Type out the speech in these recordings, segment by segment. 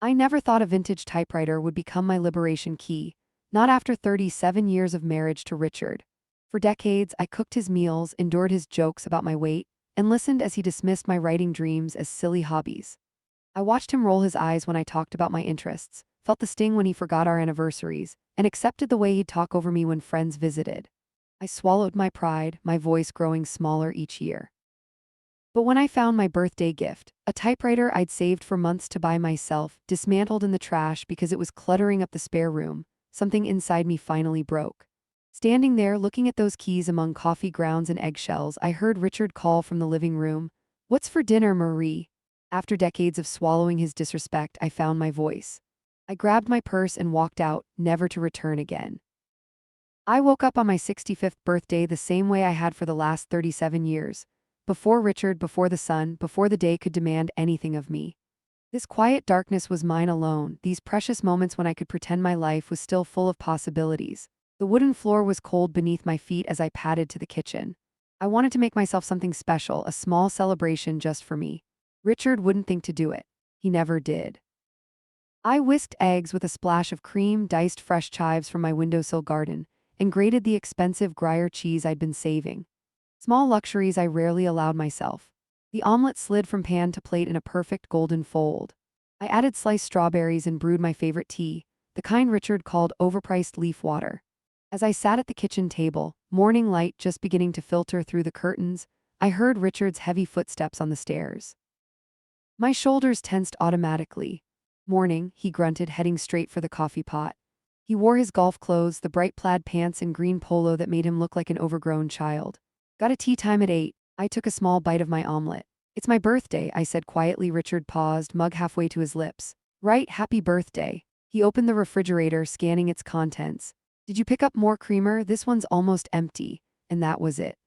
I never thought a vintage typewriter would become my liberation key, not after 37 years of marriage to Richard. For decades, I cooked his meals, endured his jokes about my weight, and listened as he dismissed my writing dreams as silly hobbies. I watched him roll his eyes when I talked about my interests, felt the sting when he forgot our anniversaries, and accepted the way he'd talk over me when friends visited. I swallowed my pride, my voice growing smaller each year. But when I found my birthday gift, a typewriter I'd saved for months to buy myself, dismantled in the trash because it was cluttering up the spare room, something inside me finally broke. Standing there looking at those keys among coffee grounds and eggshells, I heard Richard call from the living room, "What's for dinner, Marie?" After decades of swallowing his disrespect, I found my voice. I grabbed my purse and walked out, never to return again. I woke up on my 65th birthday the same way I had for the last 37 years. Before Richard, before the sun, before the day could demand anything of me. This quiet darkness was mine alone, these precious moments when I could pretend my life was still full of possibilities. The wooden floor was cold beneath my feet as I padded to the kitchen. I wanted to make myself something special, a small celebration just for me. Richard wouldn't think to do it. He never did. I whisked eggs with a splash of cream, diced fresh chives from my windowsill garden, and grated the expensive Gruyere cheese I'd been saving. Small luxuries I rarely allowed myself. The omelet slid from pan to plate in a perfect golden fold. I added sliced strawberries and brewed my favorite tea, the kind Richard called overpriced leaf water. As I sat at the kitchen table, morning light just beginning to filter through the curtains, I heard Richard's heavy footsteps on the stairs. My shoulders tensed automatically. "Morning," he grunted, heading straight for the coffee pot. He wore his golf clothes, the bright plaid pants and green polo that made him look like an overgrown child. "Got a tea time at 8. I took a small bite of my omelet. "It's my birthday," I said quietly. Richard paused, mug halfway to his lips. "Right, happy birthday." He opened the refrigerator, scanning its contents. "Did you pick up more creamer? This one's almost empty." And that was it.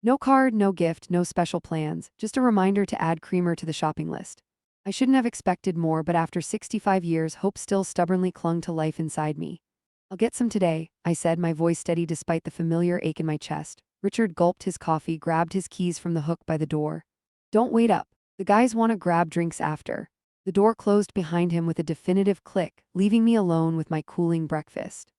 No card, no gift, no special plans, just a reminder to add creamer to the shopping list. I shouldn't have expected more, but after 65 years, hope still stubbornly clung to life inside me. "I'll get some today," I said, my voice steady despite the familiar ache in my chest. Richard gulped his coffee, grabbed his keys from the hook by the door. "Don't wait up. The guys want to grab drinks after." The door closed behind him with a definitive click, leaving me alone with my cooling breakfast.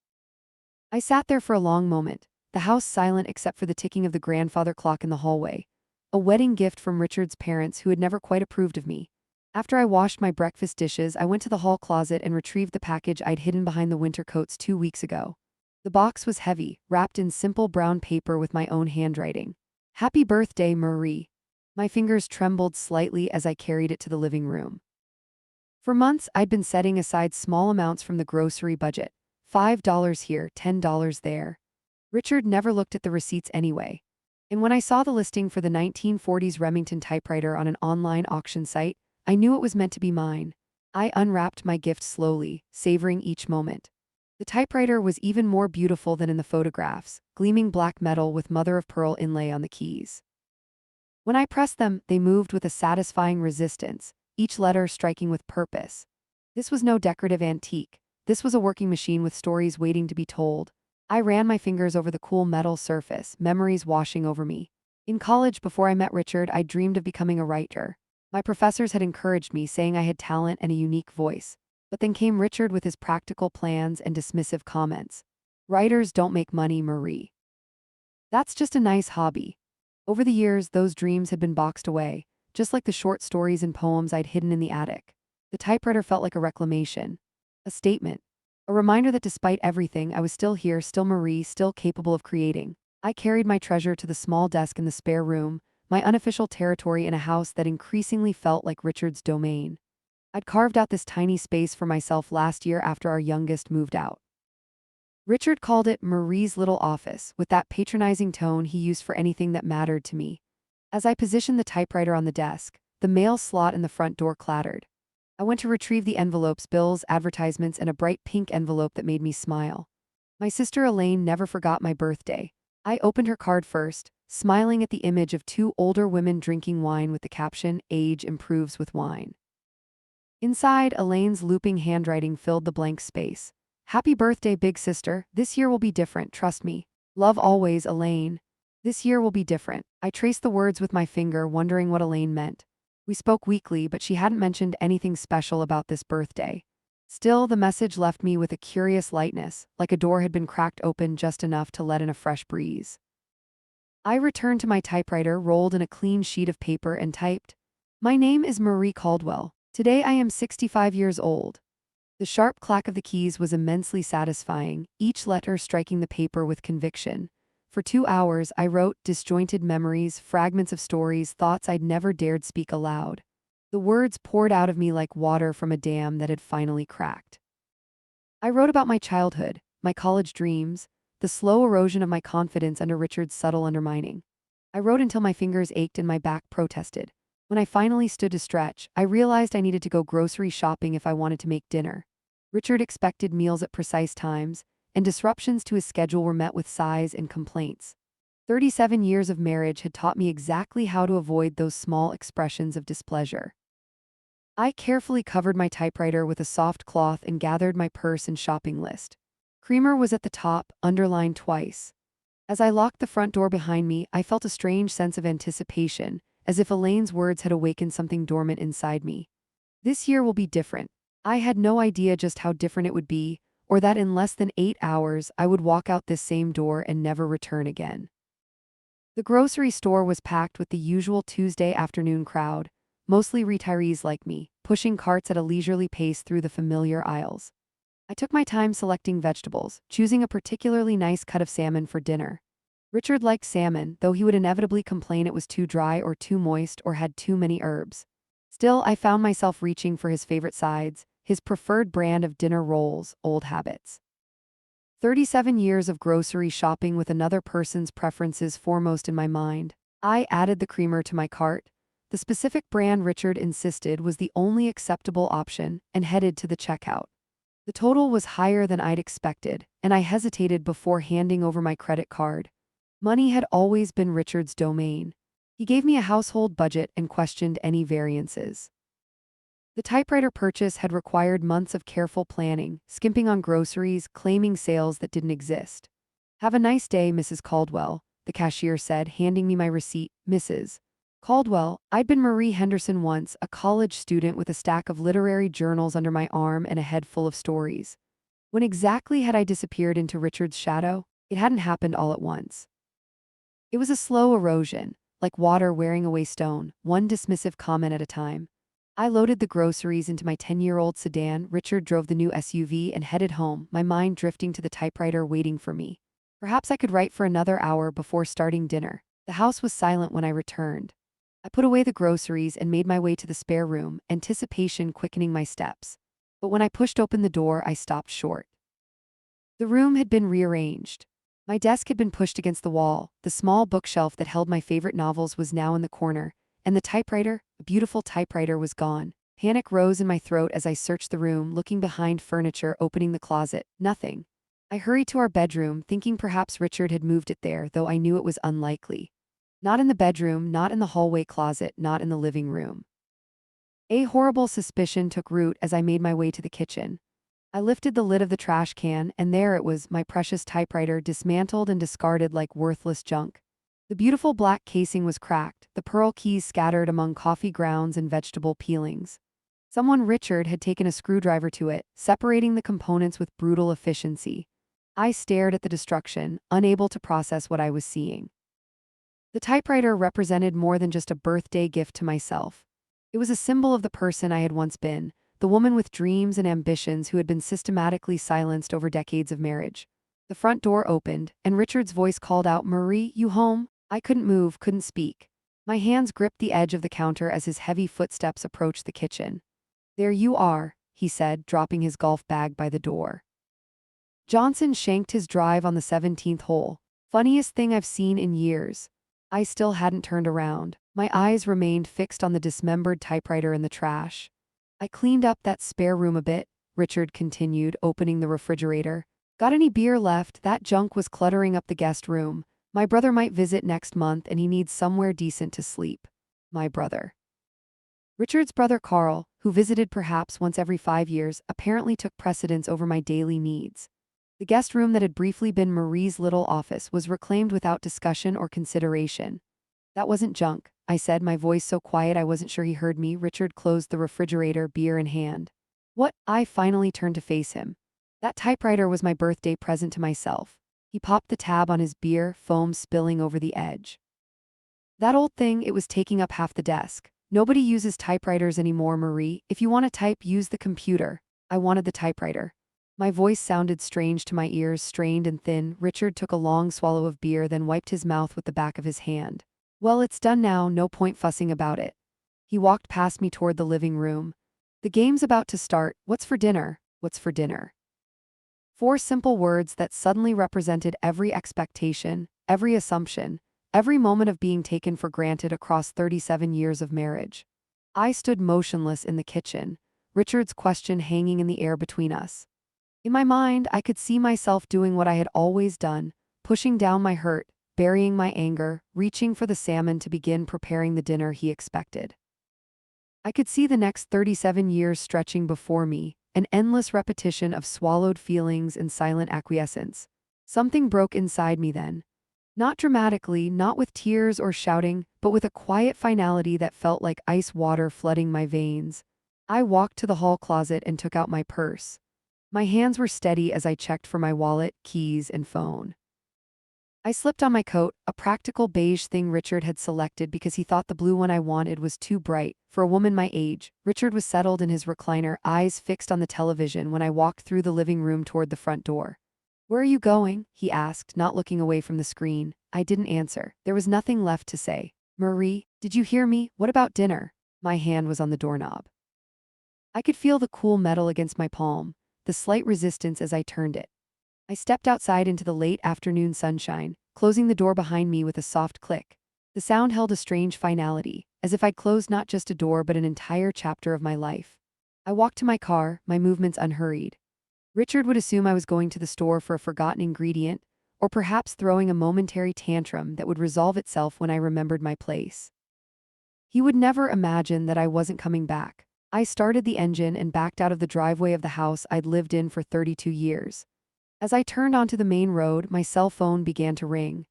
I sat there for a long moment, the house silent except for the ticking of the grandfather clock in the hallway, a wedding gift from Richard's parents who had never quite approved of me. After I washed my breakfast dishes, I went to the hall closet and retrieved the package I'd hidden behind the winter coats 2 weeks ago. The box was heavy, wrapped in simple brown paper with my own handwriting. "Happy birthday, Marie." My fingers trembled slightly as I carried it to the living room. For months, I'd been setting aside small amounts from the grocery budget. $5 here, $10 there. Richard never looked at the receipts anyway. And when I saw the listing for the 1940s Remington typewriter on an online auction site, I knew it was meant to be mine. I unwrapped my gift slowly, savoring each moment. The typewriter was even more beautiful than in the photographs, gleaming black metal with mother-of-pearl inlay on the keys. When I pressed them, they moved with a satisfying resistance, each letter striking with purpose. This was no decorative antique. This was a working machine with stories waiting to be told. I ran my fingers over the cool metal surface, memories washing over me. In college, before I met Richard, I dreamed of becoming a writer. My professors had encouraged me, saying I had talent and a unique voice. But then came Richard with his practical plans and dismissive comments. "Writers don't make money, Marie. That's just a nice hobby." Over the years, those dreams had been boxed away, just like the short stories and poems I'd hidden in the attic. The typewriter felt like a reclamation, a statement, a reminder that despite everything, I was still here, still Marie, still capable of creating. I carried my treasure to the small desk in the spare room, my unofficial territory in a house that increasingly felt like Richard's domain. I'd carved out this tiny space for myself last year after our youngest moved out. Richard called it Marie's little office, with that patronizing tone he used for anything that mattered to me. As I positioned the typewriter on the desk, the mail slot in the front door clattered. I went to retrieve the envelopes, bills, advertisements, and a bright pink envelope that made me smile. My sister Elaine never forgot my birthday. I opened her card first, smiling at the image of two older women drinking wine with the caption, "Age improves with wine." Inside, Elaine's looping handwriting filled the blank space. "Happy birthday, big sister. This year will be different, trust me. Love always, Elaine." This year will be different. I traced the words with my finger, wondering what Elaine meant. We spoke weekly, but she hadn't mentioned anything special about this birthday. Still, the message left me with a curious lightness, like a door had been cracked open just enough to let in a fresh breeze. I returned to my typewriter, rolled in a clean sheet of paper, and typed, "My name is Marie Caldwell. Today I am 65 years old." The sharp clack of the keys was immensely satisfying, each letter striking the paper with conviction. For 2 hours, I wrote disjointed memories, fragments of stories, thoughts I'd never dared speak aloud. The words poured out of me like water from a dam that had finally cracked. I wrote about my childhood, my college dreams, the slow erosion of my confidence under Richard's subtle undermining. I wrote until my fingers ached and my back protested. When I finally stood to stretch, I realized I needed to go grocery shopping if I wanted to make dinner. Richard expected meals at precise times, and disruptions to his schedule were met with sighs and complaints. 37 years of marriage had taught me exactly how to avoid those small expressions of displeasure. I carefully covered my typewriter with a soft cloth and gathered my purse and shopping list. Creamer was at the top, underlined twice. As I locked the front door behind me, I felt a strange sense of anticipation, as if Elaine's words had awakened something dormant inside me. This year will be different. I had no idea just how different it would be, or that in less than 8 hours I would walk out this same door and never return again. The grocery store was packed with the usual Tuesday afternoon crowd, mostly retirees like me, pushing carts at a leisurely pace through the familiar aisles. I took my time selecting vegetables, choosing a particularly nice cut of salmon for dinner. Richard liked salmon, though he would inevitably complain it was too dry or too moist or had too many herbs. Still, I found myself reaching for his favorite sides, his preferred brand of dinner rolls, Old Habits. 37 years of grocery shopping with another person's preferences foremost in my mind. I added the creamer to my cart. The specific brand Richard insisted was the only acceptable option, and headed to the checkout. The total was higher than I'd expected, and I hesitated before handing over my credit card. Money had always been Richard's domain. He gave me a household budget and questioned any variances. The typewriter purchase had required months of careful planning, skimping on groceries, claiming sales that didn't exist. "Have a nice day, Mrs. Caldwell," the cashier said, handing me my receipt. Mrs. Caldwell, I'd been Marie Henderson once, a college student with a stack of literary journals under my arm and a head full of stories. When exactly had I disappeared into Richard's shadow? It hadn't happened all at once. It was a slow erosion, like water wearing away stone, one dismissive comment at a time. I loaded the groceries into my 10-year-old sedan, Richard drove the new SUV and headed home, my mind drifting to the typewriter waiting for me. Perhaps I could write for another hour before starting dinner. The house was silent when I returned. I put away the groceries and made my way to the spare room, anticipation quickening my steps. But when I pushed open the door, I stopped short. The room had been rearranged. My desk had been pushed against the wall, the small bookshelf that held my favorite novels was now in the corner, and the typewriter, a beautiful typewriter, was gone. Panic rose in my throat as I searched the room, looking behind furniture, opening the closet. Nothing. I hurried to our bedroom, thinking perhaps Richard had moved it there, though I knew it was unlikely. Not in the bedroom, not in the hallway closet, not in the living room. A horrible suspicion took root as I made my way to the kitchen. I lifted the lid of the trash can, and there it was, my precious typewriter, dismantled and discarded like worthless junk. The beautiful black casing was cracked, the pearl keys scattered among coffee grounds and vegetable peelings. Richard had taken a screwdriver to it, separating the components with brutal efficiency. I stared at the destruction, unable to process what I was seeing. The typewriter represented more than just a birthday gift to myself. It was a symbol of the person I had once been, the woman with dreams and ambitions who had been systematically silenced over decades of marriage. The front door opened, and Richard's voice called out, "Marie, you home?" I couldn't move, couldn't speak. My hands gripped the edge of the counter as his heavy footsteps approached the kitchen. "There you are," he said, dropping his golf bag by the door. Johnson shanked his drive on the 17th hole. Funniest thing I've seen in years. I still hadn't turned around. My eyes remained fixed on the dismembered typewriter in the trash. "I cleaned up that spare room a bit," Richard continued, opening the refrigerator. "Got any beer left? That junk was cluttering up the guest room. My brother might visit next month and he needs somewhere decent to sleep." My brother. Richard's brother Carl, who visited perhaps once every 5 years, apparently took precedence over my daily needs. The guest room that had briefly been Marie's little office was reclaimed without discussion or consideration. That wasn't junk, I said, my voice so quiet I wasn't sure he heard me. Richard closed the refrigerator, beer in hand. What? I finally turned to face him. That typewriter was my birthday present to myself. He popped the tab on his beer, foam spilling over the edge. That old thing, it was taking up half the desk. Nobody uses typewriters anymore, Marie. If you want to type, use the computer. I wanted the typewriter. My voice sounded strange to my ears, strained and thin. Richard took a long swallow of beer, then wiped his mouth with the back of his hand. Well, it's done now, no point fussing about it. He walked past me toward the living room. The game's about to start. What's for dinner? What's for dinner? 4 simple words that suddenly represented every expectation, every assumption, every moment of being taken for granted across 37 years of marriage. I stood motionless in the kitchen, Richard's question hanging in the air between us. In my mind, I could see myself doing what I had always done, pushing down my hurt, burying my anger, reaching for the salmon to begin preparing the dinner he expected. I could see the next 37 years stretching before me, an endless repetition of swallowed feelings and silent acquiescence. Something broke inside me then. Not dramatically, not with tears or shouting, but with a quiet finality that felt like ice water flooding my veins. I walked to the hall closet and took out my purse. My hands were steady as I checked for my wallet, keys, and phone. I slipped on my coat, a practical beige thing Richard had selected because he thought the blue one I wanted was too bright. For a woman my age, Richard was settled in his recliner, eyes fixed on the television when I walked through the living room toward the front door. Where are you going? He asked, not looking away from the screen. I didn't answer. There was nothing left to say. Marie, did you hear me? What about dinner? My hand was on the doorknob. I could feel the cool metal against my palm, the slight resistance as I turned it. I stepped outside into the late afternoon sunshine, closing the door behind me with a soft click. The sound held a strange finality, as if I'd closed not just a door but an entire chapter of my life. I walked to my car, my movements unhurried. Richard would assume I was going to the store for a forgotten ingredient, or perhaps throwing a momentary tantrum that would resolve itself when I remembered my place. He would never imagine that I wasn't coming back. I started the engine and backed out of the driveway of the house I'd lived in for 32 years. As I turned onto the main road, my cell phone began to ring.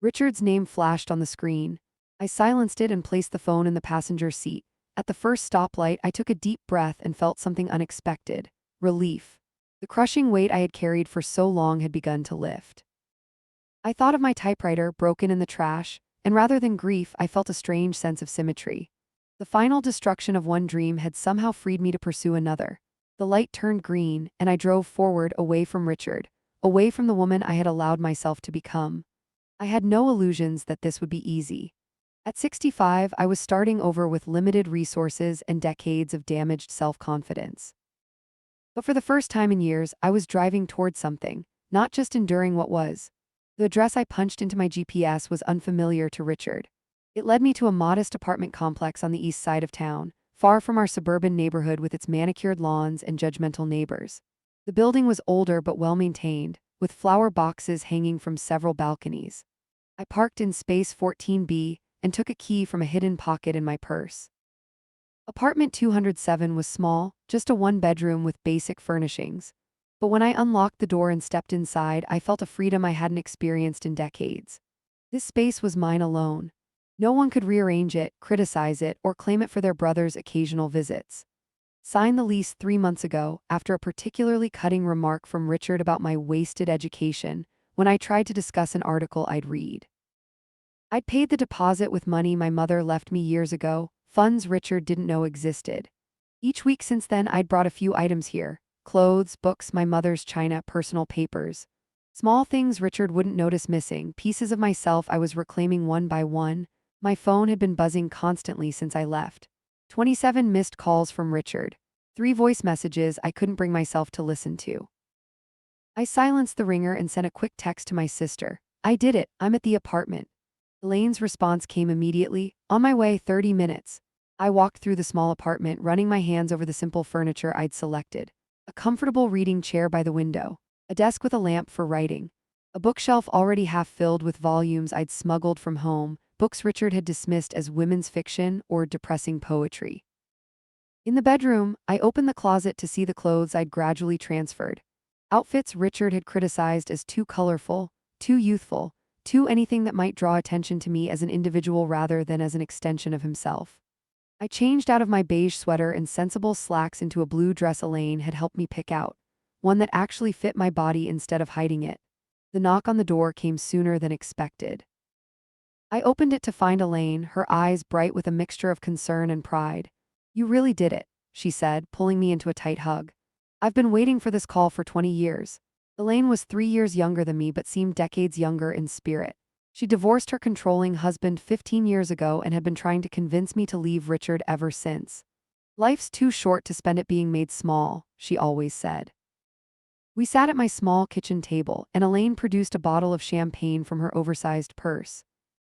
Richard's name flashed on the screen. I silenced it and placed the phone in the passenger seat. At the first stoplight, I took a deep breath and felt something unexpected: relief. The crushing weight I had carried for so long had begun to lift. I thought of my typewriter, broken in the trash, and rather than grief, I felt a strange sense of symmetry. The final destruction of one dream had somehow freed me to pursue another. The light turned green, and I drove forward, away from Richard, away from the woman I had allowed myself to become. I had no illusions that this would be easy. At 65, I was starting over with limited resources and decades of damaged self-confidence. But for the first time in years, I was driving towards something, not just enduring what was. The address I punched into my GPS was unfamiliar to Richard. It led me to a modest apartment complex on the east side of town, far from our suburban neighborhood with its manicured lawns and judgmental neighbors. The building was older but well-maintained, with flower boxes hanging from several balconies. I parked in space 14B and took a key from a hidden pocket in my purse. Apartment 207 was small, just a one-bedroom with basic furnishings. But when I unlocked the door and stepped inside, I felt a freedom I hadn't experienced in decades. This space was mine alone. No one could rearrange it, criticize it, or claim it for their brother's occasional visits. Signed the lease 3 months ago, after a particularly cutting remark from Richard about my wasted education, when I tried to discuss an article I'd read. I'd paid the deposit with money my mother left me years ago, funds Richard didn't know existed. Each week since then, I'd brought a few items here: clothes, books, my mother's china, personal papers. Small things Richard wouldn't notice missing, pieces of myself I was reclaiming one by one. My phone had been buzzing constantly since I left. 27 missed calls from Richard. 3 voice messages I couldn't bring myself to listen to. I silenced the ringer and sent a quick text to my sister. I did it, I'm at the apartment. Elaine's response came immediately: on my way, 30 minutes. I walked through the small apartment, running my hands over the simple furniture I'd selected. A comfortable reading chair by the window. A desk with a lamp for writing. A bookshelf already half filled with volumes I'd smuggled from home, books Richard had dismissed as women's fiction or depressing poetry. In the bedroom, I opened the closet to see the clothes I'd gradually transferred. Outfits Richard had criticized as too colorful, too youthful, anything that might draw attention to me as an individual rather than as an extension of himself. I changed out of my beige sweater and sensible slacks into a blue dress Elaine had helped me pick out, one that actually fit my body instead of hiding it. The knock on the door came sooner than expected. I opened it to find Elaine, her eyes bright with a mixture of concern and pride. "You really did it," she said, pulling me into a tight hug. "I've been waiting for this call for 20 years. Elaine was 3 years younger than me but seemed decades younger in spirit. She divorced her controlling husband 15 years ago and had been trying to convince me to leave Richard ever since. Life's too short to spend it being made small, she always said. We sat at my small kitchen table, and Elaine produced a bottle of champagne from her oversized purse.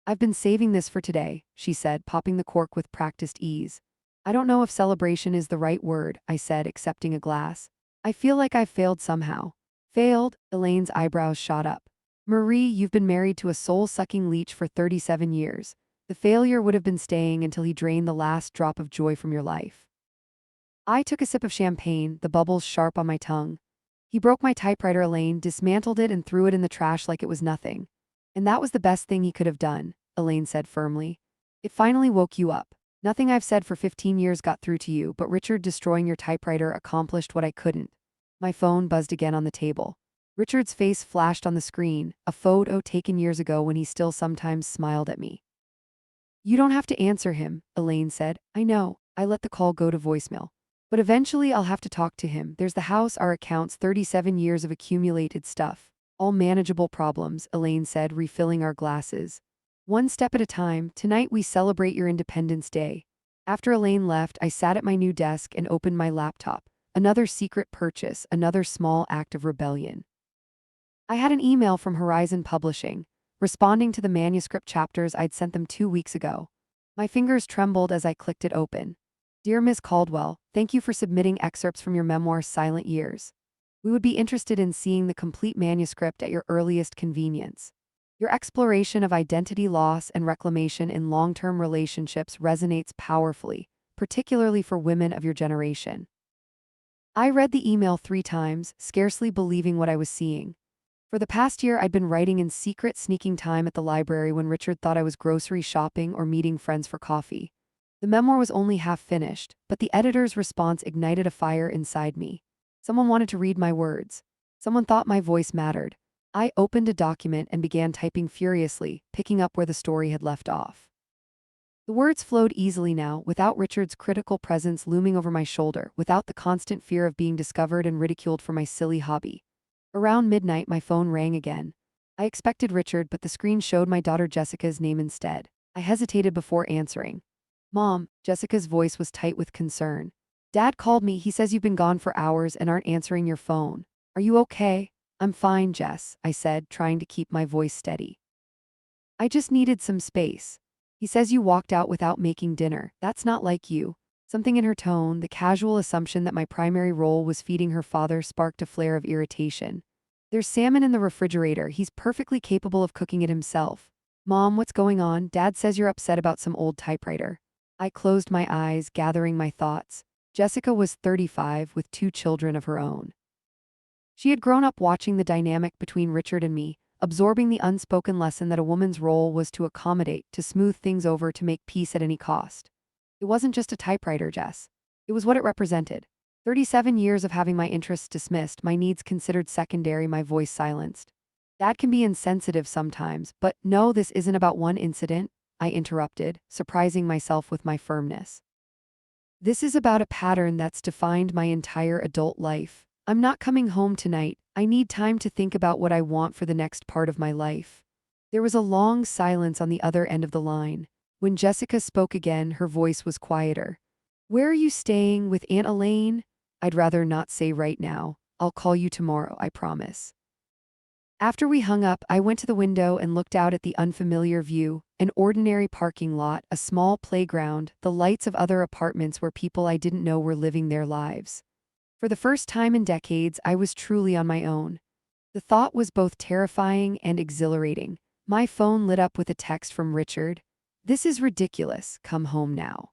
"I've been saving this for today," she said, popping the cork with practiced ease. "I don't know if celebration is the right word," I said, accepting a glass. "I feel like I've failed somehow." "Failed?" Elaine's eyebrows shot up. "Marie, you've been married to a soul-sucking leech for 37 years. The failure would have been staying until he drained the last drop of joy from your life." I took a sip of champagne, the bubbles sharp on my tongue. "He broke my typewriter," Elaine dismantled it and threw it in the trash like it was nothing. "And that was the best thing he could have done," Elaine said firmly. "It finally woke you up. Nothing I've said for 15 years got through to you, but Richard destroying your typewriter accomplished what I couldn't." My phone buzzed again on the table. Richard's face flashed on the screen, a photo taken years ago when he still sometimes smiled at me. "You don't have to answer him," Elaine said. "I know." I let the call go to voicemail. "But eventually I'll have to talk to him. There's the house, our accounts, 37 years of accumulated stuff. All manageable problems," Elaine said, refilling our glasses. "One step at a time. Tonight we celebrate your Independence Day." After Elaine left, I sat at my new desk and opened my laptop. Another secret purchase, another small act of rebellion. I had an email from Horizon Publishing, responding to the manuscript chapters I'd sent them 2 weeks ago. My fingers trembled as I clicked it open. "Dear Ms. Caldwell, thank you for submitting excerpts from your memoir Silent Years. We would be interested in seeing the complete manuscript at your earliest convenience. Your exploration of identity loss and reclamation in long-term relationships resonates powerfully, particularly for women of your generation." I read the email 3 times, scarcely believing what I was seeing. For the past year, I'd been writing in secret, sneaking time at the library when Richard thought I was grocery shopping or meeting friends for coffee. The memoir was only half finished, but the editor's response ignited a fire inside me. Someone wanted to read my words. Someone thought my voice mattered. I opened a document and began typing furiously, picking up where the story had left off. The words flowed easily now, without Richard's critical presence looming over my shoulder, without the constant fear of being discovered and ridiculed for my silly hobby. Around midnight, my phone rang again. I expected Richard, but the screen showed my daughter Jessica's name instead. I hesitated before answering. "Mom," Jessica's voice was tight with concern. "Dad called me. He says you've been gone for hours and aren't answering your phone. Are you okay?" "I'm fine, Jess," I said, trying to keep my voice steady. "I just needed some space. He says you walked out without making dinner. That's not like you." Something in her tone, the casual assumption that my primary role was feeding her father, sparked a flare of irritation. "There's salmon in the refrigerator. He's perfectly capable of cooking it himself." "Mom, what's going on? Dad says you're upset about some old typewriter." I closed my eyes, gathering my thoughts. Jessica was 35, with 2 children of her own. She had grown up watching the dynamic between Richard and me, absorbing the unspoken lesson that a woman's role was to accommodate, to smooth things over, to make peace at any cost. It wasn't just a typewriter, Jess. It was what it represented. 37 years of having my interests dismissed, my needs considered secondary, my voice silenced. "That can be insensitive sometimes, but no, this isn't about one incident," I interrupted, surprising myself with my firmness. "This is about a pattern that's defined my entire adult life. I'm not coming home tonight. I need time to think about what I want for the next part of my life." There was a long silence on the other end of the line. When Jessica spoke again, her voice was quieter. "Where are you staying, with Aunt Elaine?" "I'd rather not say right now. I'll call you tomorrow, I promise." After we hung up, I went to the window and looked out at the unfamiliar view, an ordinary parking lot, a small playground, the lights of other apartments where people I didn't know were living their lives. For the first time in decades, I was truly on my own. The thought was both terrifying and exhilarating. My phone lit up with a text from Richard. "This is ridiculous. Come home now."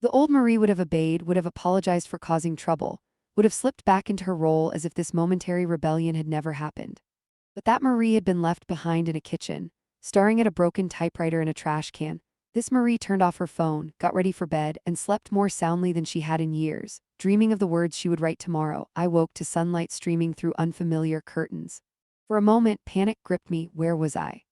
The old Marie would have obeyed, would have apologized for causing trouble, would have slipped back into her role as if this momentary rebellion had never happened. But that Marie had been left behind in a kitchen, staring at a broken typewriter and a trash can. This Marie turned off her phone, got ready for bed, and slept more soundly than she had in years, dreaming of the words she would write tomorrow. I woke to sunlight streaming through unfamiliar curtains. For a moment, panic gripped me. Where was I?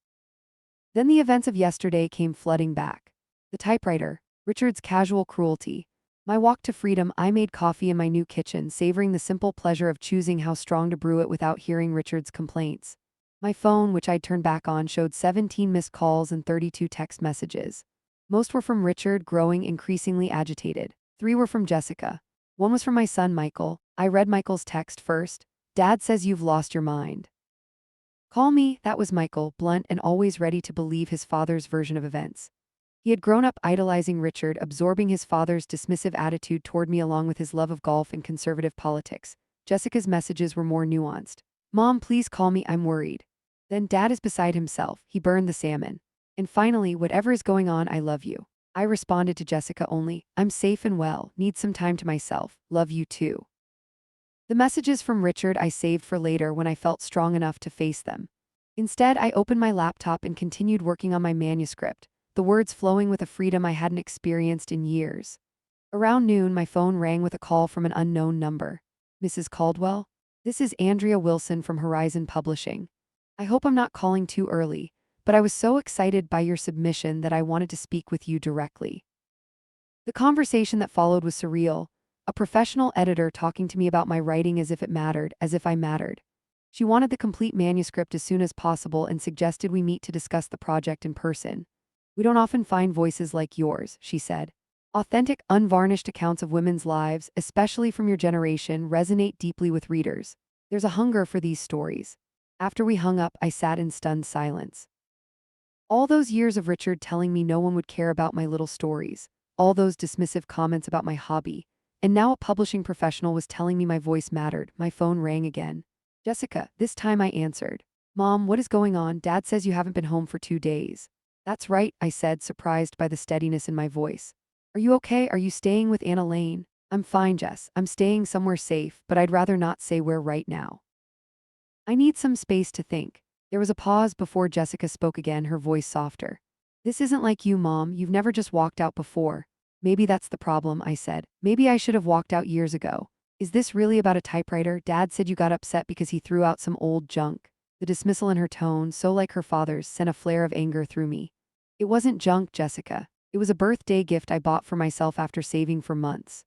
Then the events of yesterday came flooding back. The typewriter, Richard's casual cruelty. My walk to freedom. I made coffee in my new kitchen, savoring the simple pleasure of choosing how strong to brew it without hearing Richard's complaints. My phone, which I'd turned back on, showed 17 missed calls and 32 text messages. Most were from Richard, growing increasingly agitated. 3 were from Jessica. 1 was from my son, Michael. I read Michael's text first. Dad says you've lost your mind. Call me. That was Michael, blunt and always ready to believe his father's version of events. He had grown up idolizing Richard, absorbing his father's dismissive attitude toward me along with his love of golf and conservative politics. Jessica's messages were more nuanced. Mom, please call me, I'm worried. Then Dad is beside himself. He burned the salmon. And finally, whatever is going on, I love you. I responded to Jessica only, I'm safe and well, need some time to myself, love you too. The messages from Richard I saved for later when I felt strong enough to face them. Instead, I opened my laptop and continued working on my manuscript, the words flowing with a freedom I hadn't experienced in years. Around noon, my phone rang with a call from an unknown number. Mrs. Caldwell? This is Andrea Wilson from Horizon Publishing. I hope I'm not calling too early, but I was so excited by your submission that I wanted to speak with you directly. The conversation that followed was surreal, a professional editor talking to me about my writing as if it mattered, as if I mattered. She wanted the complete manuscript as soon as possible and suggested we meet to discuss the project in person. We don't often find voices like yours, she said. Authentic, unvarnished accounts of women's lives, especially from your generation, resonate deeply with readers. There's a hunger for these stories. After we hung up, I sat in stunned silence. All those years of Richard telling me no one would care about my little stories, all those dismissive comments about my hobby, and now a publishing professional was telling me my voice mattered. My phone rang again. Jessica, this time I answered. Mom, what is going on? Dad says you haven't been home for 2 days. That's right, I said, surprised by the steadiness in my voice. Are you okay? Are you staying with Anna Lane? I'm fine, Jess. I'm staying somewhere safe, but I'd rather not say where right now. I need some space to think. There was a pause before Jessica spoke again, her voice softer. This isn't like you, Mom. You've never just walked out before. Maybe that's the problem, I said. Maybe I should have walked out years ago. Is this really about a typewriter? Dad said you got upset because he threw out some old junk. The dismissal in her tone, so like her father's, sent a flare of anger through me. It wasn't junk, Jessica. It was a birthday gift I bought for myself after saving for months.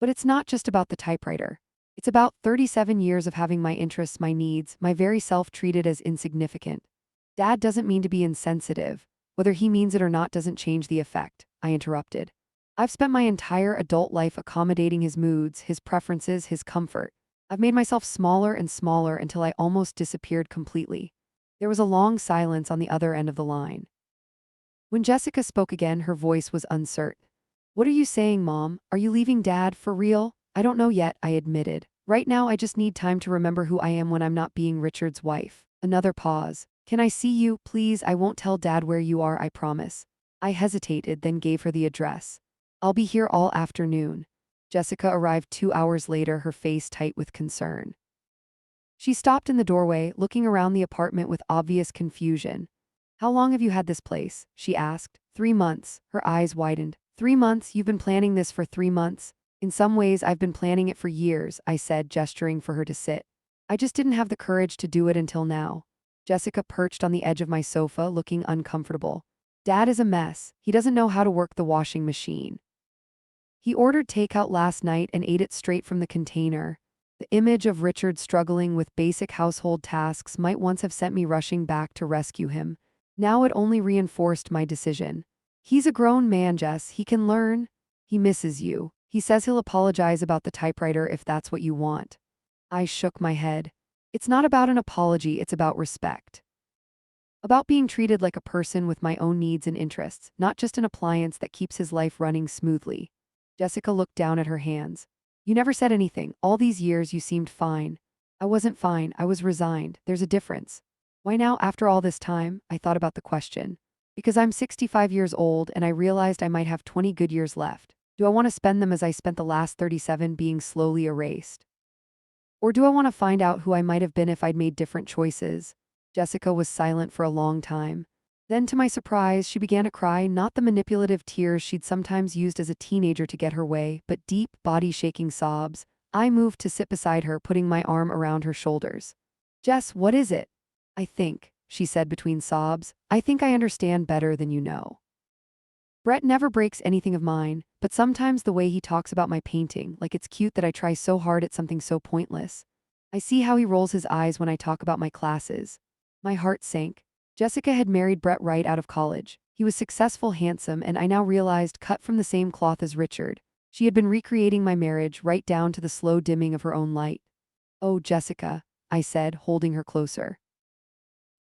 But it's not just about the typewriter. It's about 37 years of having my interests, my needs, my very self treated as insignificant. Dad doesn't mean to be insensitive. Whether he means it or not doesn't change the effect, I interrupted. I've spent my entire adult life accommodating his moods, his preferences, his comfort. I've made myself smaller and smaller until I almost disappeared completely. There was a long silence on the other end of the line. When Jessica spoke again, her voice was uncertain. What are you saying, Mom? Are you leaving Dad for real? I don't know yet, I admitted. Right now, I just need time to remember who I am when I'm not being Richard's wife. Another pause. Can I see you, please? I won't tell Dad where you are, I promise. I hesitated, then gave her the address. I'll be here all afternoon. Jessica arrived 2 hours later, her face tight with concern. She stopped in the doorway, looking around the apartment with obvious confusion. How long have you had this place? She asked. 3 months. Her eyes widened. 3 months? You've been planning this for 3 months? In some ways, I've been planning it for years, I said, gesturing for her to sit. I just didn't have the courage to do it until now. Jessica perched on the edge of my sofa, looking uncomfortable. Dad is a mess. He doesn't know how to work the washing machine. He ordered takeout last night and ate it straight from the container. The image of Richard struggling with basic household tasks might once have sent me rushing back to rescue him. Now it only reinforced my decision. He's a grown man, Jess. He can learn. He misses you. He says he'll apologize about the typewriter if that's what you want. I shook my head. It's not about an apology, it's about respect. About being treated like a person with my own needs and interests, not just an appliance that keeps his life running smoothly. Jessica looked down at her hands. You never said anything. All these years you seemed fine. I wasn't fine. I was resigned. There's a difference. Why now, after all this time? I thought about the question. Because I'm 65 years old and I realized I might have 20 good years left. Do I want to spend them as I spent the last 37 being slowly erased? Or do I want to find out who I might have been if I'd made different choices? Jessica was silent for a long time. Then, to my surprise, she began to cry, not the manipulative tears she'd sometimes used as a teenager to get her way, but deep, body-shaking sobs. I moved to sit beside her, putting my arm around her shoulders. Jess, what is it? I think, she said between sobs, I think I understand better than you know. Brett never breaks anything of mine, but sometimes the way he talks about my painting, like it's cute that I try so hard at something so pointless. I see how he rolls his eyes when I talk about my classes. My heart sank. Jessica had married Brett right out of college. He was successful, handsome, and I now realized cut from the same cloth as Richard. She had been recreating my marriage right down to the slow dimming of her own light. Oh, Jessica, I said, holding her closer.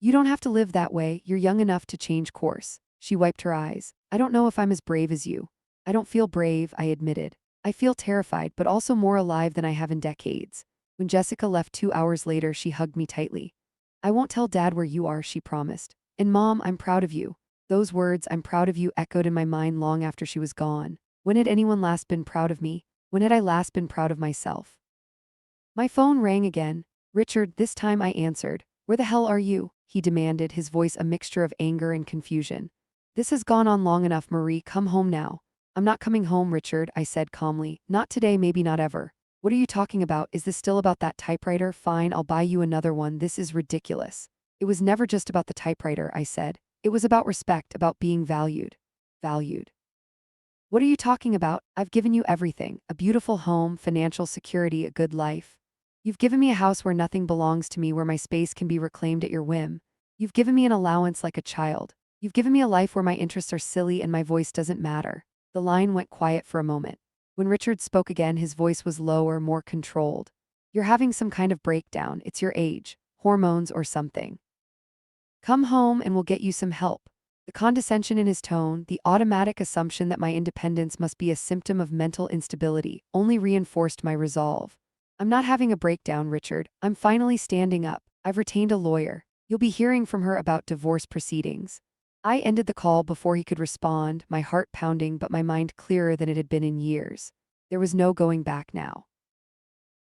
You don't have to live that way, you're young enough to change course. She wiped her eyes. I don't know if I'm as brave as you. I don't feel brave, I admitted. I feel terrified, but also more alive than I have in decades. When Jessica left 2 hours later, she hugged me tightly. I won't tell Dad where you are, she promised. And Mom, I'm proud of you. Those words, I'm proud of you, echoed in my mind long after she was gone. When had anyone last been proud of me? When had I last been proud of myself? My phone rang again. Richard, this time I answered. Where the hell are you? He demanded, his voice a mixture of anger and confusion. This has gone on long enough, Marie, come home now. I'm not coming home, Richard, I said calmly. Not today, maybe not ever. What are you talking about? Is this still about that typewriter? Fine, I'll buy you another one. This is ridiculous. It was never just about the typewriter, I said. It was about respect, about being valued. Valued. What are you talking about? I've given you everything. A beautiful home, financial security, a good life. You've given me a house where nothing belongs to me, where my space can be reclaimed at your whim. You've given me an allowance like a child. You've given me a life where my interests are silly and my voice doesn't matter. The line went quiet for a moment. When Richard spoke again, his voice was lower, more controlled. You're having some kind of breakdown. It's your age, hormones or something. Come home and we'll get you some help. The condescension in his tone, the automatic assumption that my independence must be a symptom of mental instability, only reinforced my resolve. I'm not having a breakdown, Richard. I'm finally standing up. I've retained a lawyer. You'll be hearing from her about divorce proceedings. I ended the call before he could respond, my heart pounding but my mind clearer than it had been in years. There was no going back now.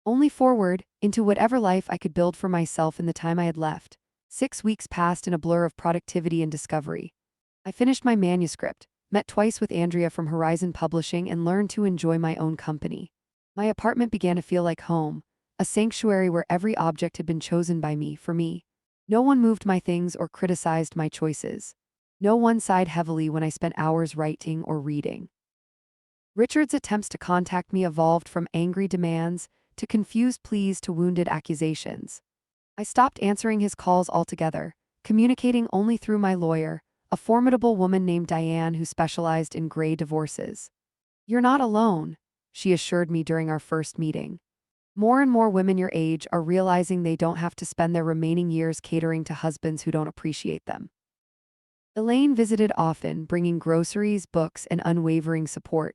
Only forward, into whatever life I could build for myself in the time I had left. 6 weeks passed in a blur of productivity and discovery. I finished my manuscript, met twice with Andrea from Horizon Publishing, and learned to enjoy my own company. My apartment began to feel like home, a sanctuary where every object had been chosen by me, for me. No one moved my things or criticized my choices. No one sighed heavily when I spent hours writing or reading. Richard's attempts to contact me evolved from angry demands to confused pleas to wounded accusations. I stopped answering his calls altogether, communicating only through my lawyer, a formidable woman named Diane who specialized in gray divorces. You're not alone, she assured me during our first meeting. More and more women your age are realizing they don't have to spend their remaining years catering to husbands who don't appreciate them. Elaine visited often, bringing groceries, books, and unwavering support.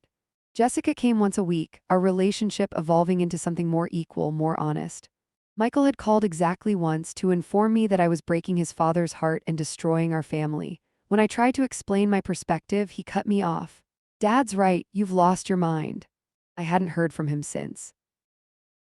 Jessica came once a week, our relationship evolving into something more equal, more honest. Michael had called exactly once to inform me that I was breaking his father's heart and destroying our family. When I tried to explain my perspective, he cut me off. Dad's right, you've lost your mind. I hadn't heard from him since.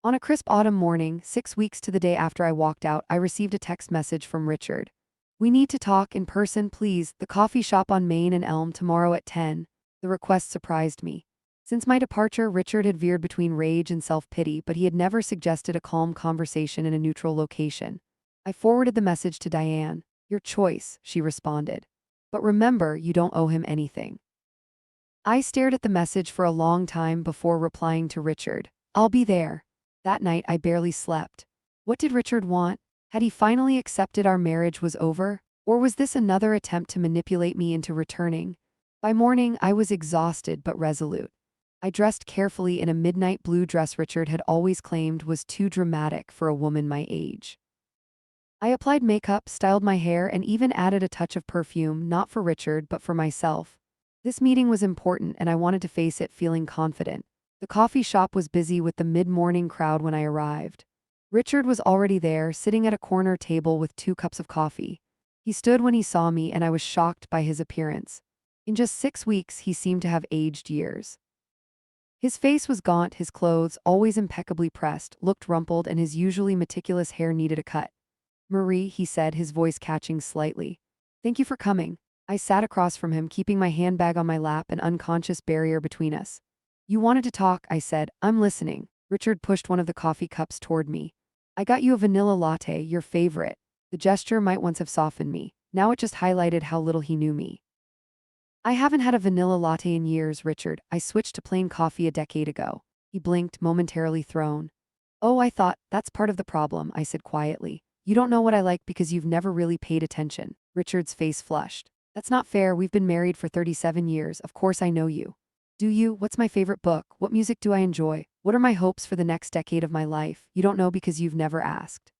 On a crisp autumn morning, 6 weeks to the day after I walked out, I received a text message from Richard. We need to talk in person, please. The coffee shop on Main and Elm tomorrow at 10. The request surprised me. Since my departure, Richard had veered between rage and self-pity, but he had never suggested a calm conversation in a neutral location. I forwarded the message to Diane. Your choice, she responded. But remember, you don't owe him anything. I stared at the message for a long time before replying to Richard. I'll be there. That night, I barely slept. What did Richard want? Had he finally accepted our marriage was over? Or was this another attempt to manipulate me into returning? By morning, I was exhausted but resolute. I dressed carefully in a midnight blue dress Richard had always claimed was too dramatic for a woman my age. I applied makeup, styled my hair, and even added a touch of perfume, not for Richard but for myself. This meeting was important and I wanted to face it feeling confident. The coffee shop was busy with the mid-morning crowd when I arrived. Richard was already there, sitting at a corner table with 2 cups of coffee. He stood when he saw me and I was shocked by his appearance. In just 6 weeks, he seemed to have aged years. His face was gaunt, his clothes, always impeccably pressed, looked rumpled, and his usually meticulous hair needed a cut. Marie, he said, his voice catching slightly. Thank you for coming. I sat across from him, keeping my handbag on my lap, an unconscious barrier between us. You wanted to talk, I said. I'm listening. Richard pushed one of the coffee cups toward me. I got you a vanilla latte, your favorite. The gesture might once have softened me. Now it just highlighted how little he knew me. I haven't had a vanilla latte in years, Richard. I switched to plain coffee a decade ago. He blinked, momentarily thrown. Oh, I thought, that's part of the problem, I said quietly. You don't know what I like because you've never really paid attention. Richard's face flushed. That's not fair, we've been married for 37 years, of course I know you. Do you? What's my favorite book? What music do I enjoy? What are my hopes for the next decade of my life? You don't know because you've never asked.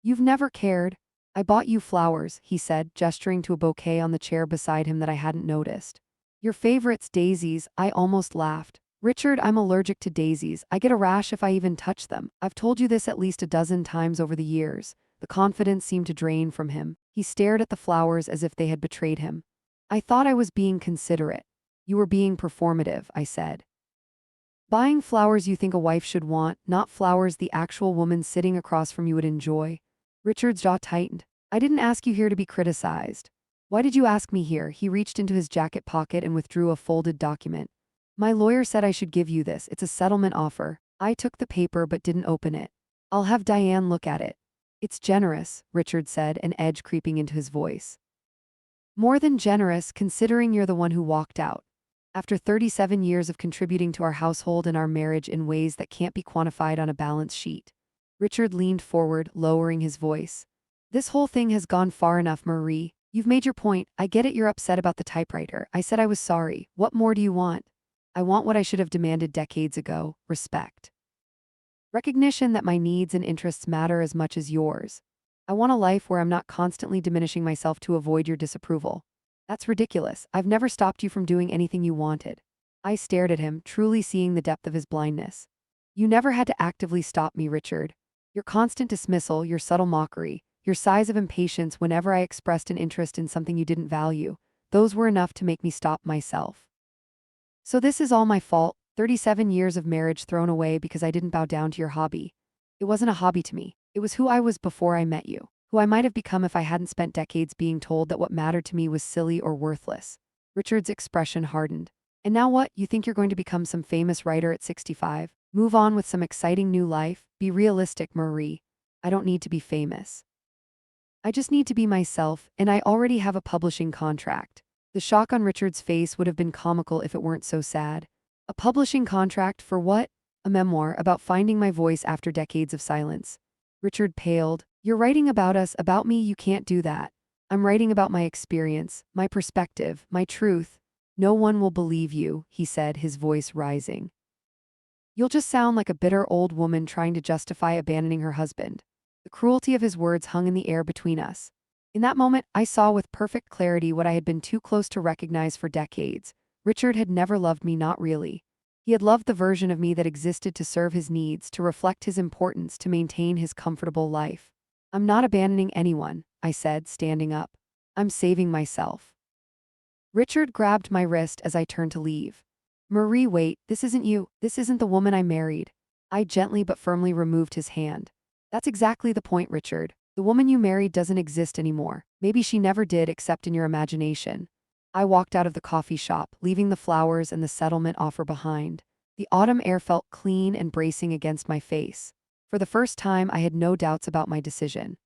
You've never cared. I bought you flowers, he said, gesturing to a bouquet on the chair beside him that I hadn't noticed. Your favorites, daisies, I almost laughed. Richard, I'm allergic to daisies. I get a rash if I even touch them. I've told you this at least a dozen times over the years. The confidence seemed to drain from him. He stared at the flowers as if they had betrayed him. I thought I was being considerate. You were being performative, I said. Buying flowers you think a wife should want, not flowers the actual woman sitting across from you would enjoy. Richard's jaw tightened. I didn't ask you here to be criticized. Why did you ask me here? He reached into his jacket pocket and withdrew a folded document. My lawyer said I should give you this. It's a settlement offer. I took the paper but didn't open it. I'll have Diane look at it. It's generous, Richard said, an edge creeping into his voice. More than generous, considering you're the one who walked out. After 37 years of contributing to our household and our marriage in ways that can't be quantified on a balance sheet. Richard leaned forward, lowering his voice. This whole thing has gone far enough, Marie. You've made your point. I get it, you're upset about the typewriter. I said I was sorry. What more do you want? I want what I should have demanded decades ago, respect. Recognition that my needs and interests matter as much as yours. I want a life where I'm not constantly diminishing myself to avoid your disapproval. That's ridiculous. I've never stopped you from doing anything you wanted. I stared at him, truly seeing the depth of his blindness. You never had to actively stop me, Richard. Your constant dismissal, your subtle mockery, your sighs of impatience whenever I expressed an interest in something you didn't value, those were enough to make me stop myself. So this is all my fault, 37 years of marriage thrown away because I didn't bow down to your hobby. It wasn't a hobby to me. It was who I was before I met you, who I might have become if I hadn't spent decades being told that what mattered to me was silly or worthless. Richard's expression hardened. And now what? You think you're going to become some famous writer at 65? Move on with some exciting new life? Be realistic, Marie. I don't need to be famous. I just need to be myself, and I already have a publishing contract. The shock on Richard's face would have been comical if it weren't so sad. A publishing contract for what? A memoir about finding my voice after decades of silence. Richard paled. You're writing about us, about me, you can't do that. I'm writing about my experience, my perspective, my truth. No one will believe you, he said, his voice rising. You'll just sound like a bitter old woman trying to justify abandoning her husband. The cruelty of his words hung in the air between us. In that moment, I saw with perfect clarity what I had been too close to recognize for decades. Richard had never loved me, not really. He had loved the version of me that existed to serve his needs, to reflect his importance, to maintain his comfortable life. I'm not abandoning anyone, I said, standing up. I'm saving myself. Richard grabbed my wrist as I turned to leave. Marie, wait, this isn't you. This isn't the woman I married. I gently but firmly removed his hand. That's exactly the point, Richard. The woman you married doesn't exist anymore. Maybe she never did except in your imagination. I walked out of the coffee shop, leaving the flowers and the settlement offer behind. The autumn air felt clean and bracing against my face. For the first time, I had no doubts about my decision.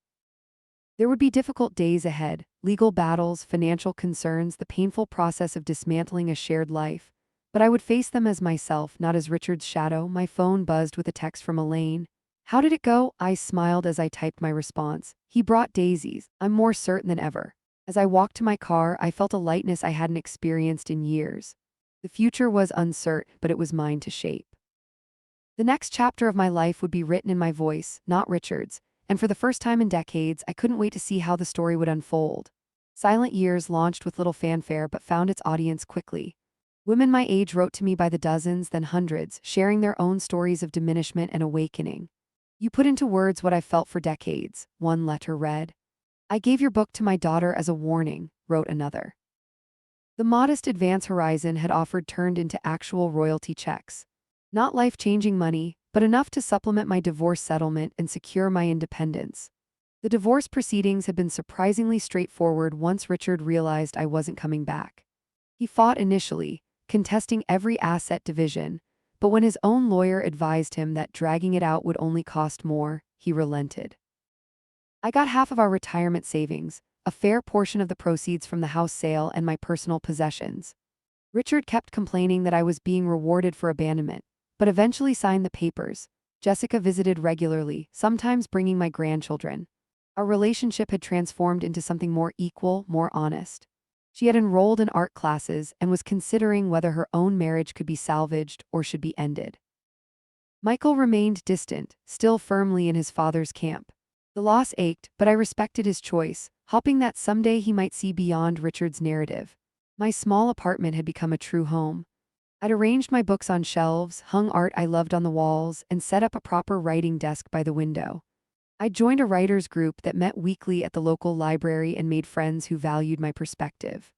There would be difficult days ahead, legal battles, financial concerns, the painful process of dismantling a shared life. But I would face them as myself, not as Richard's shadow. My phone buzzed with a text from Elaine. How did it go? I smiled as I typed my response. He brought daisies. I'm more certain than ever. As I walked to my car, I felt a lightness I hadn't experienced in years. The future was uncertain, but it was mine to shape. The next chapter of my life would be written in my voice, not Richard's, and for the first time in decades, I couldn't wait to see how the story would unfold. Silent Years launched with little fanfare but found its audience quickly. Women my age wrote to me by the dozens, then hundreds, sharing their own stories of diminishment and awakening. You put into words what I felt for decades, one letter read. I gave your book to my daughter as a warning, wrote another. The modest advance Horizon had offered turned into actual royalty checks. Not life-changing money, but enough to supplement my divorce settlement and secure my independence. The divorce proceedings had been surprisingly straightforward once Richard realized I wasn't coming back. He fought initially, contesting every asset division, but when his own lawyer advised him that dragging it out would only cost more, he relented. I got half of our retirement savings, a fair portion of the proceeds from the house sale, and my personal possessions. Richard kept complaining that I was being rewarded for abandonment, but eventually signed the papers. Jessica visited regularly, sometimes bringing my grandchildren. Our relationship had transformed into something more equal, more honest. She had enrolled in art classes and was considering whether her own marriage could be salvaged or should be ended. Michael remained distant, still firmly in his father's camp. The loss ached, but I respected his choice, hoping that someday he might see beyond Richard's narrative. My small apartment had become a true home. I'd arranged my books on shelves, hung art I loved on the walls, and set up a proper writing desk by the window. I joined a writers' group that met weekly at the local library and made friends who valued my perspective.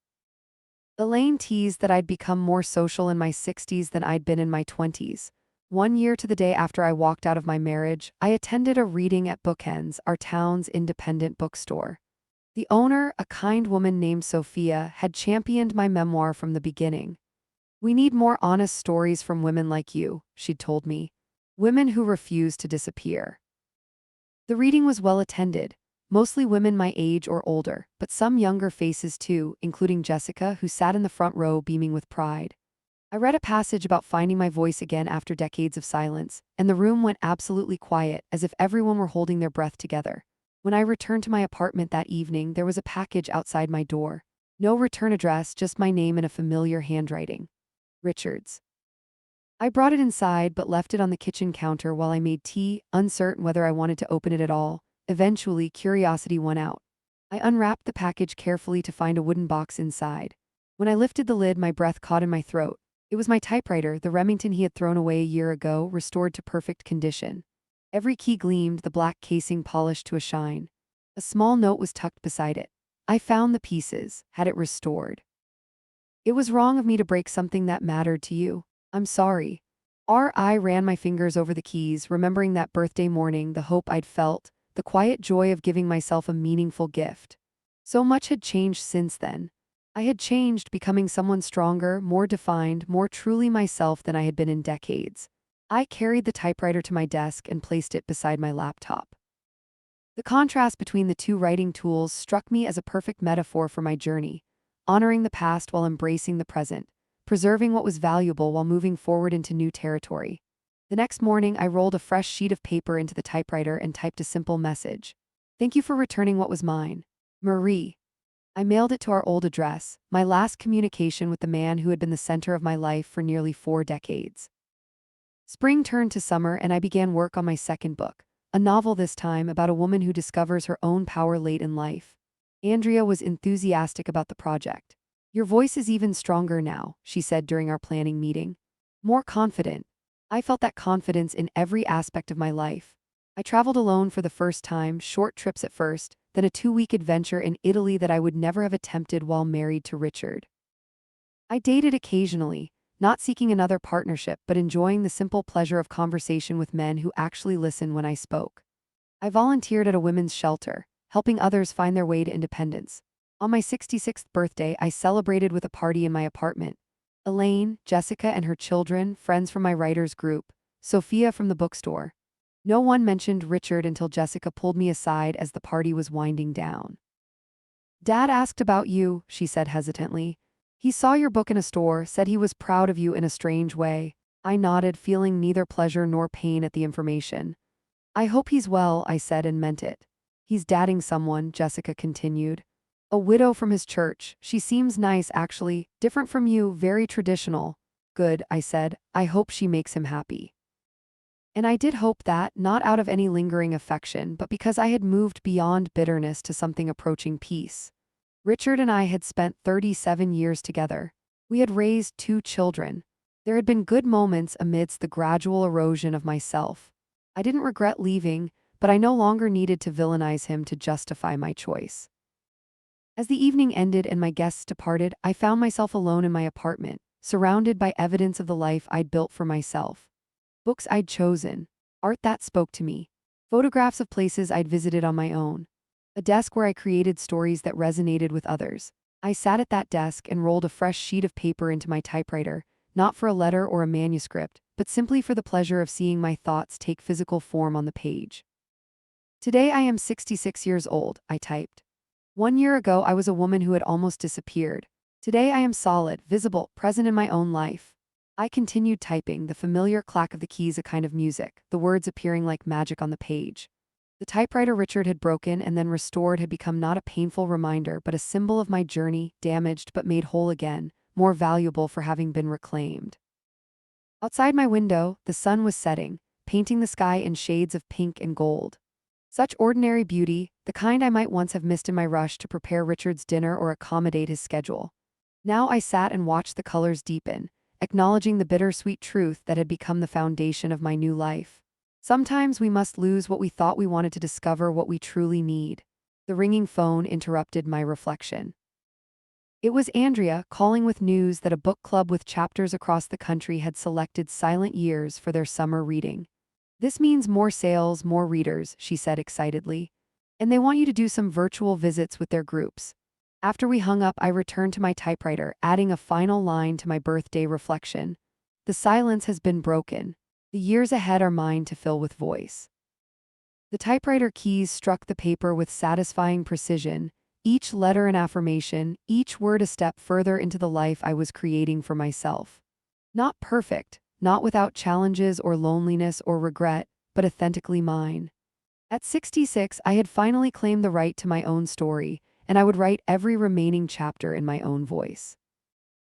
Elaine teased that I'd become more social in my 60s than I'd been in my 20s. 1 year to the day after I walked out of my marriage, I attended a reading at Bookends, our town's independent bookstore. The owner, a kind woman named Sophia, had championed my memoir from the beginning. "We need more honest stories from women like you," she'd told me. "Women who refuse to disappear." The reading was well attended, mostly women my age or older, but some younger faces too, including Jessica, who sat in the front row beaming with pride. I read a passage about finding my voice again after decades of silence, and the room went absolutely quiet, as if everyone were holding their breath together. When I returned to my apartment that evening, there was a package outside my door. No return address, just my name in a familiar handwriting. Richards. I brought it inside but left it on the kitchen counter while I made tea, uncertain whether I wanted to open it at all. Eventually, curiosity won out. I unwrapped the package carefully to find a wooden box inside. When I lifted the lid, my breath caught in my throat. It was my typewriter, the Remington he had thrown away a year ago, restored to perfect condition. Every key gleamed, the black casing polished to a shine. A small note was tucked beside it. "I found the pieces, had it restored. It was wrong of me to break something that mattered to you. I'm sorry." I ran my fingers over the keys, remembering that birthday morning, the hope I'd felt, the quiet joy of giving myself a meaningful gift. So much had changed since then. I had changed, becoming someone stronger, more defined, more truly myself than I had been in decades. I carried the typewriter to my desk and placed it beside my laptop. The contrast between the two writing tools struck me as a perfect metaphor for my journey, honoring the past while embracing the present, preserving what was valuable while moving forward into new territory. The next morning, I rolled a fresh sheet of paper into the typewriter and typed a simple message. "Thank you for returning what was mine. Marie." I mailed it to our old address, my last communication with the man who had been the center of my life for nearly 4 decades. Spring turned to summer and I began work on my second book, a novel this time about a woman who discovers her own power late in life. Andrea was enthusiastic about the project. "Your voice is even stronger now," she said during our planning meeting. "More confident." I felt that confidence in every aspect of my life. I traveled alone for the first time, short trips at first, then a 2-week adventure in Italy that I would never have attempted while married to Richard. I dated occasionally, not seeking another partnership but enjoying the simple pleasure of conversation with men who actually listened when I spoke. I volunteered at a women's shelter, helping others find their way to independence. On my 66th birthday, I celebrated with a party in my apartment. Elaine, Jessica and her children, friends from my writers group, Sophia from the bookstore. No one mentioned Richard until Jessica pulled me aside as the party was winding down. "Dad asked about you," she said hesitantly. "He saw your book in a store, said he was proud of you in a strange way." I nodded, feeling neither pleasure nor pain at the information. "I hope he's well," I said and meant it. "He's dating someone," Jessica continued. "A widow from his church. She seems nice, actually. Different from you, very traditional." "Good," I said. "I hope she makes him happy." And I did hope that, not out of any lingering affection, but because I had moved beyond bitterness to something approaching peace. Richard and I had spent 37 years together. We had raised 2 children. There had been good moments amidst the gradual erosion of myself. I didn't regret leaving, but I no longer needed to villainize him to justify my choice. As the evening ended and my guests departed, I found myself alone in my apartment, surrounded by evidence of the life I'd built for myself. Books I'd chosen, art that spoke to me, photographs of places I'd visited on my own, a desk where I created stories that resonated with others. I sat at that desk and rolled a fresh sheet of paper into my typewriter, not for a letter or a manuscript, but simply for the pleasure of seeing my thoughts take physical form on the page. Today I am 66 years old, I typed. 1 year ago I was a woman who had almost disappeared. Today I am solid, visible, present in my own life. I continued typing, the familiar clack of the keys a kind of music, the words appearing like magic on the page. The typewriter Richard had broken and then restored had become not a painful reminder but a symbol of my journey, damaged but made whole again, more valuable for having been reclaimed. Outside my window, the sun was setting, painting the sky in shades of pink and gold. Such ordinary beauty, the kind I might once have missed in my rush to prepare Richard's dinner or accommodate his schedule. Now I sat and watched the colors deepen, acknowledging the bittersweet truth that had become the foundation of my new life. Sometimes we must lose what we thought we wanted to discover what we truly need. The ringing phone interrupted my reflection. It was Andrea calling with news that a book club with chapters across the country had selected Silent Years for their summer reading. This means more sales, more readers, she said excitedly. And they want you to do some virtual visits with their groups. After we hung up, I returned to my typewriter, adding a final line to my birthday reflection. The silence has been broken. The years ahead are mine to fill with voice. The typewriter keys struck the paper with satisfying precision, each letter an affirmation, each word a step further into the life I was creating for myself. Not perfect, not without challenges or loneliness or regret, but authentically mine. At 66, I had finally claimed the right to my own story, and I would write every remaining chapter in my own voice.